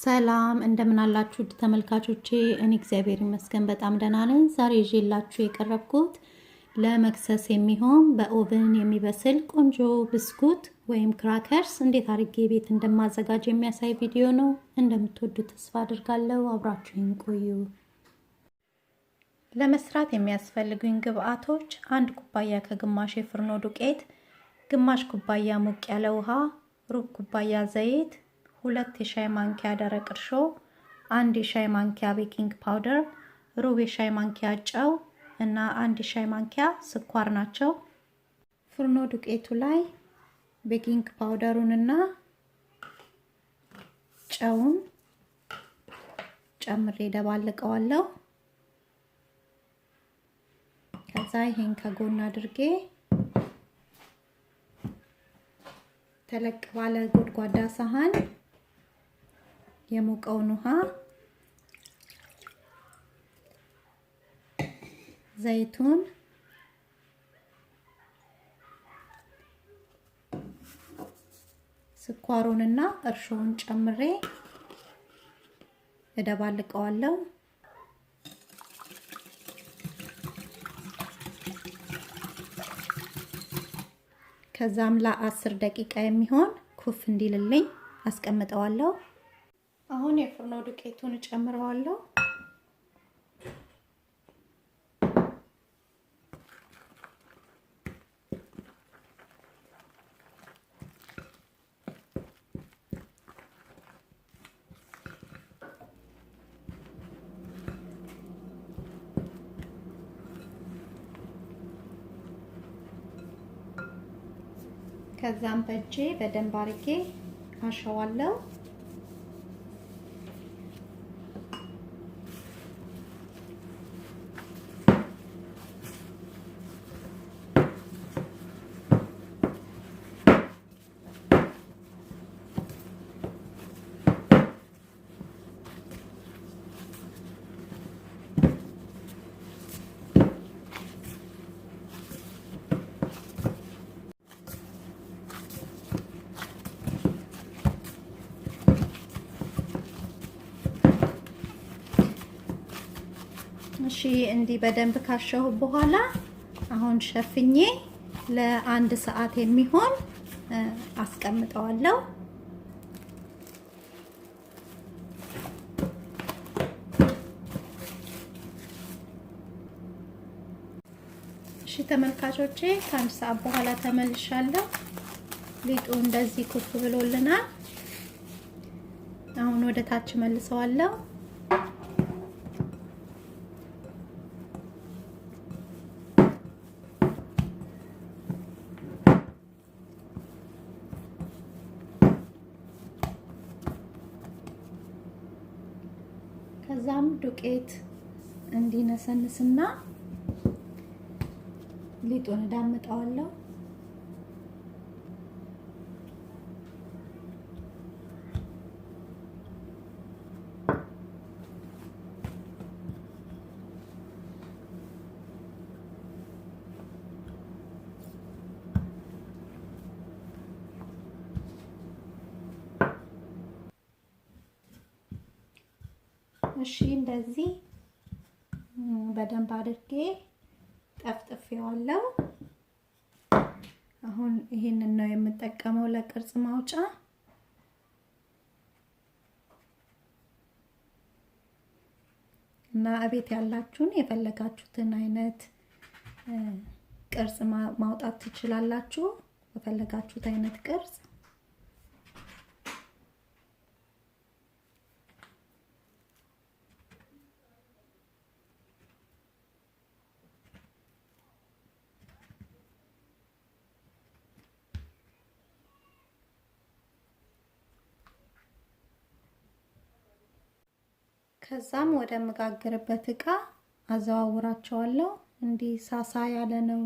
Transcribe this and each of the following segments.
ሰላም እንደምን አላችሁ ተመልካቾቼ እኔ እግዚአብሔር ይመስገን በጣም ደህና ነኝ። ዛሬ ይዤላችሁ የቀረብኩት ለመክሰስ የሚሆን በኦቨን የሚበስል ቆንጆ ብስኩት ወይም ክራከርስ እንዴት አድርጌ ቤት እንደማዘጋጅ የሚያሳይ ቪዲዮ ነው። እንደምትወዱት ተስፋ አድርጋለሁ። አብራችሁኝ ቆዩ። ለመስራት የሚያስፈልጉኝ ግብአቶች 1 ኩባያ ከግማሽ የፍርኖ ዱቄት፣ ግማሽ ኩባያ ሞቅ ያለ ውሃ፣ ሩብ ኩባያ ዘይት፣ 2 የሻይ ማንኪያ ደረቅ እርሾ፣ 1 የሻይ ማንኪያ ቤኪንግ ፓውደር፣ ሩብ የሻይ ማንኪያ ጨው እና 1 የሻይ ማንኪያ ስኳር ናቸው። ፍርኖ ዱቄቱ ላይ ቤኪንግ ፓውደሩንና ጨውን ጨምሬ ደባልቀዋለሁ። ከዛ ይሄን ከጎን አድርጌ ተለቅ ባለ ጎድጓዳ ሳህን የሞቀውን ውሃ፣ ዘይቱን፣ ስኳሩንና እርሾውን ጨምሬ እደባልቀዋለሁ። ከዛም ለ10 ደቂቃ የሚሆን ኩፍ እንዲልልኝ አስቀምጠዋለሁ። አሁን የፍርኖ ዱቄቱን ጨምረዋለሁ። ከዛም በእጄ በደንብ አድርጌ አሸዋለሁ። እሺ እንዲህ በደንብ ካሸሁ በኋላ አሁን ሸፍኜ ለ1 ሰዓት የሚሆን አስቀምጠዋለሁ። እሺ ተመልካቾቼ ከ1 ሰዓት በኋላ ተመልሻለሁ። ሊጡ እንደዚህ ኩፍ ብሎልናል። አሁን ወደ ታች መልሰዋለሁ። ከዛም ዱቄት እንዲነሰንስና ሊጡን ዳምጠዋለሁ። እሺ እንደዚህ በደንብ አድርጌ ጠፍጥፌዋለሁ። አሁን ይሄንን ነው የምጠቀመው ለቅርጽ ማውጫ። እና እቤት ያላችሁን የፈለጋችሁትን አይነት ቅርጽ ማውጣት ትችላላችሁ። የፈለጋችሁት አይነት ቅርጽ ከዛም ወደ መጋገርበት እቃ አዘዋውራቸዋለሁ። እንዲህ ሳሳ ያለ ነው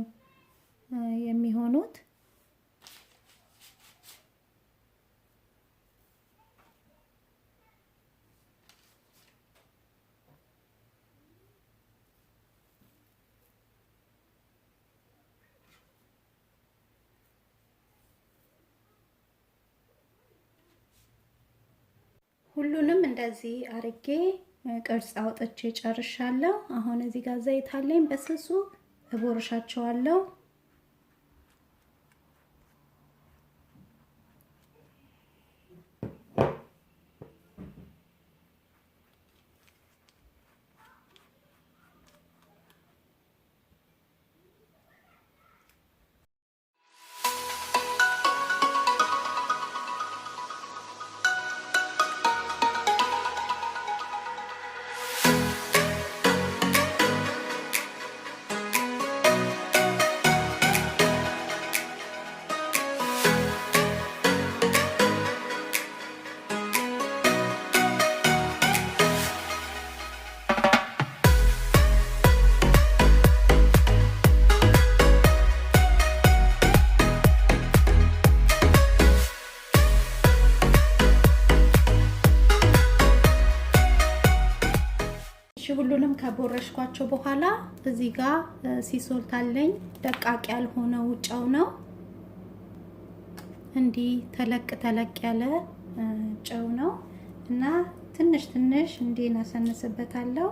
የሚሆኑት። ሁሉንም እንደዚህ አርጌ ቅርጽ አውጥቼ ጨርሻለሁ። አሁን እዚህ ጋር ዘይት አለኝ በስሱ እቦርሻቸዋለሁ። ሁሉንም ከቦረሽኳቸው በኋላ እዚህ ጋር ሲሶልት አለኝ ደቃቅ ያልሆነው ጨው ነው። እንዲህ ተለቅ ያለ ጨው ነው እና ትንሽ እንዲህ እናሰንስበታለሁ።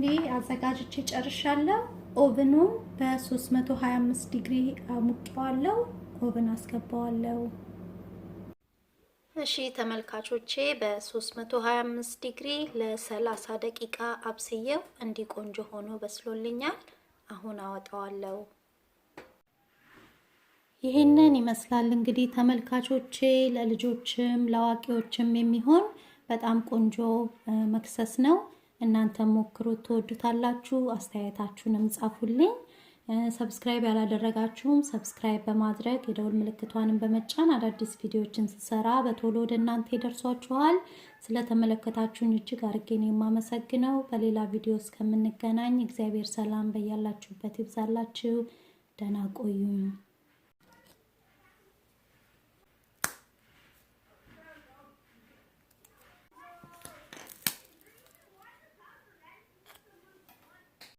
እንዲህ አዘጋጅቼ ጨርሻለሁ። ኦቨኑን በ325 ዲግሪ አሙቀዋለሁ። ኦቨን አስገባዋለሁ። እሺ ተመልካቾቼ በ325 ዲግሪ ለ30 ደቂቃ አብስዬው እንዲህ ቆንጆ ሆኖ በስሎልኛል። አሁን አወጣዋለሁ። ይሄንን ይመስላል እንግዲህ ተመልካቾቼ፣ ለልጆችም ለአዋቂዎችም የሚሆን በጣም ቆንጆ መክሰስ ነው። እናንተ ሞክሩት፣ ትወዱታላችሁ። አስተያየታችሁንም ጻፉልኝ። ሰብስክራይብ ያላደረጋችሁም ሰብስክራይብ በማድረግ የደውል ምልክቷንም በመጫን አዳዲስ ቪዲዮዎችን ስሰራ በቶሎ ወደ እናንተ ይደርሷችኋል። ስለተመለከታችሁኝ እጅግ አድርጌ ነው የማመሰግነው። በሌላ ቪዲዮ እስከምንገናኝ እግዚአብሔር ሰላም በያላችሁበት ይብዛላችሁ። ደህና ቆዩኝ።